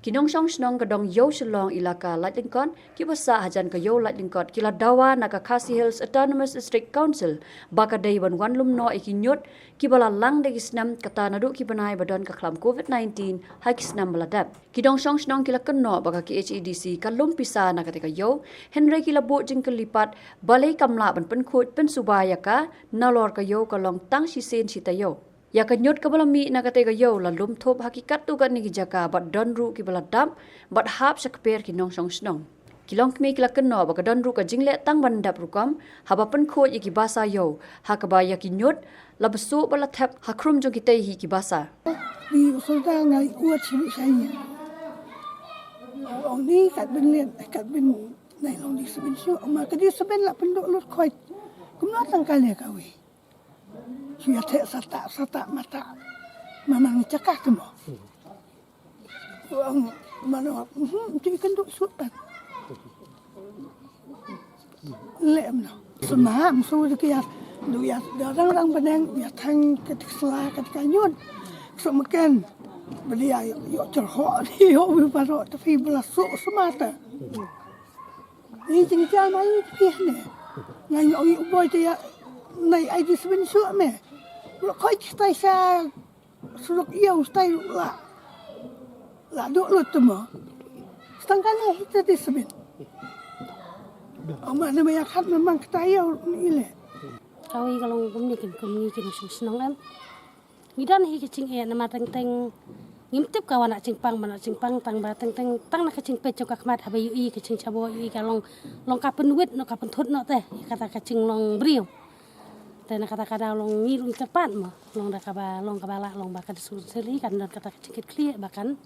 Kinong song snong kadong yo shalong ilaka Lightling ki basa hajan ka yo Lightling kila dawa naka Khasi Hills Autonomous District Council baka day wan lumno ikinyot ki bala lang de gisnam kata nadu ki banai badon ka klam COVID-19 ha kisnam baladap. Kidong song snong kila kenno baka ki HEDC kalum pisa naka te ka yo Henry kila bo jing kelipat balai kamla ban penkhut pensubaya ka nalor ka yo kalong tang sisen sitayo. Ya kanyut ka balami na katega yo la lumthop hakikat tu kan ni jaka bat donru ki baladam bat hap sakper ki nong song snong kilong kmi kila kenno ba ka donru ka jingle tang bandap rukam haba pen kho ki basa yo hakaba ya kinyut la besu bala thap hakrum jo ki tai hi ki basa di usulta ngai uat sibu saya ong ni kat ben len kat ben nai long di seben syu ma ka di seben la penduk lut khoi kumna tang kali kawi Suya te sata mata mamang cakap tu mo. Ang mana tu ikan duk suat. Lem no. Semam so dia du ya orang benang ya tang ketik sela ketik nyun. So makan beli ayo yo cerho ni yo baro tapi belas so semata. Ni jeng mai pi ne. Ngai oi boy dia nai ai di seben suat me. Koi stai sa suluk iyo stai la duk lut mo setengah itu di sebin ama na may akhat memang ketayo ile kawi kalau kumni kin senang em ngidan hi kicing e nama teng teng ngimtip kawan nak cingpang mana cingpang tang ba teng teng tang nak kicing pe cok akmat habai ui kicing cabo ui kalong long kapen wit no kapen thut no teh kata kicing long briu dan kata-kata long ngilung cepat mah long dah long kabala long bakal disuli kan dan kata sedikit clear bahkan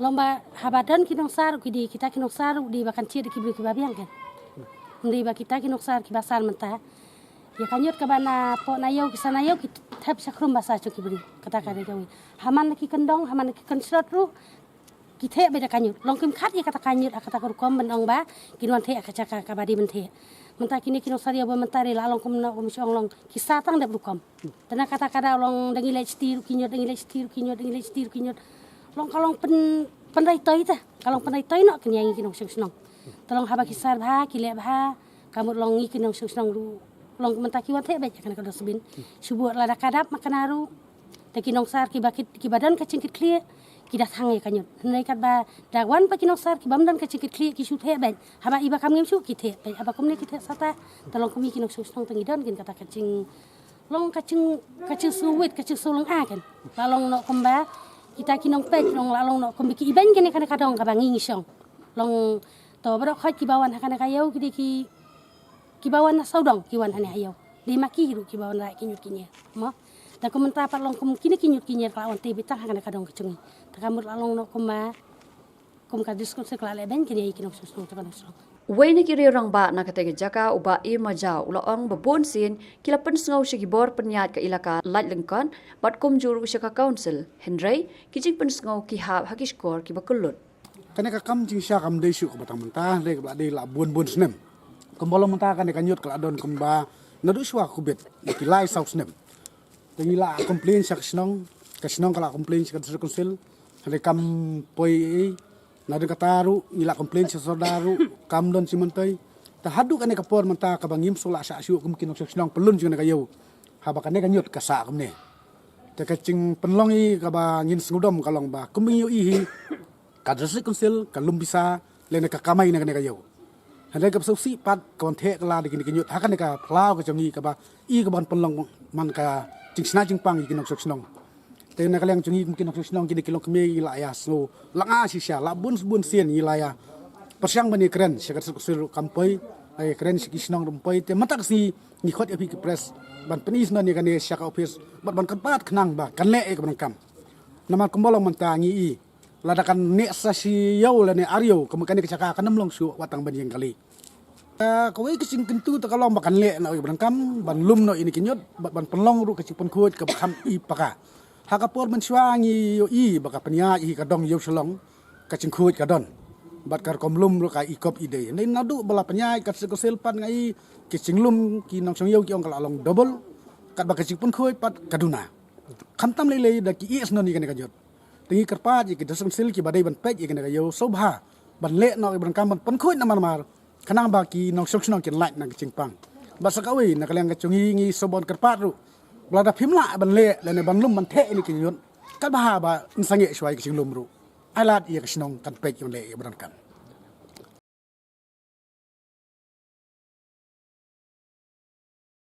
long ba habadan kinong sar kidi kita kinong sar di bahkan cie di kibri kibabiang kan di ba kita kinong sar kibasan mentah ya kanyut kabana po nayo kisana yo kita tap sakrum basa cok kibri kata-kata kawi haman laki kendong haman laki kensrot ru kita beda kanyut long kim khat ya kata kanyut kata kurukom benong ba kinwan the akacaka kabadi benthe mentah kini kinong saria bo mentari la long kumna komisong long kisatang dap lukam tana kata-kata long dangi lek stir kinyot long kalong penrai toy ta kalong penrai toy no kenyangi kinong senong tolong haba kisar bha kile bha kamut long ngi kinong senong lu long mentah kiwan the bae kana kada subin subuh lada kadap makanaru te kinong sar kibadan kacingkit clear kita thang ya kanyut nai kat ba dagwan pa kinong sar ki bamdan ka cikit kli ki su the ben haba iba kam ngem su ki the ben aba komne ki the sata tolong kumi kinong su stong tengidan kin kata kacing long kacing suwit kacing sulung a kan lalong no komba kita kinong pe long lalong no kombi ki iban kene kana kadong ka bangi ngisong long to bro khat ki bawan kana kayo ki bawan na saudong ki wan hane ayo di maki hiru ki bawan ra kinyut kinya mo da komentar pat long kum kini kinyut kinya kalawan te bitang kana kadong kecungi takamur lalong no kuma kum ka diskusi kala leben kini ikinok susung takan susung Wayne kiri orang ba na katega jaka uba i majau ulaong babon sin kila pensngau sigibor penyat ka ilaka Lightling bat kum juru ka council Henry kijing pensngau ki hab hakiskor ki bakulut kana ka kam jing sya kam desu ka batang mentah le ka de la bon snem kembolo mentah kana ka nyut kala don kemba nadu swa kubet ki lai south snem tengila complain sak snong kasnong kala complain sak council hale kam poi nadu kataru ila complain sak sodaru kam don simentai ta hadu kane kapor menta ka bangim sola sa asu kum kinok sak snong pelun jeng kayo haba kane ka nyut ka sa kamne te kacing penlong i ka ba ngin sngudom kalong ba kumi yu i ka district council kalum bisa le ka kamai na kane kayo hale ka susi pat kon the kala de kinyut hakan ka plau ka jongi ka ba i ka ban penlong man ka sina jingpang ikinok soknong te na kalang chungi kinok soknong kini kilong kemi ilaya so langa sisya labun sien ilaya persyang bani keren sekat suksul kampoi ai keren sikisnong rumpai te matak si ni khot epi press ban penis na ni kane syaka office ban kepat kenang ba kan le ek kam nama kumbolong mentangi i ladakan ne sasi yau le ne aryo kemekane kecaka kanem long su watang ban yang kali kawai kecing kentu tak kalau makan lek nak berangkam ban lum no ini kinyot ban penlong ru kecing penkut ke bakam i paka hakapor mensuangi yo i baka penya i kadong yo selong kecing kut kadon bat kar kom lum ru ka ikop ide nei nadu bala penya kat sekosel pan ngai kecing lum ki nong song yo ki ong kala long double kat baka kecing penkut pat kaduna khantam lele da ki is no ni kan kajot tingi kerpa ji kita sengsil ki badai ban pek ji kena yo sobha ban le no ban kam ban khoi na mar kanang ba ki nong sok snong kin lai na chingpang ba sakawi na kaleng ka chungi ngi sobon kerpa ru blada phimla ban le ne ban lum ban the ni kin yun ka ba ba sange shwai ki lum ru alat ye ka snong kan pek yon le ban kan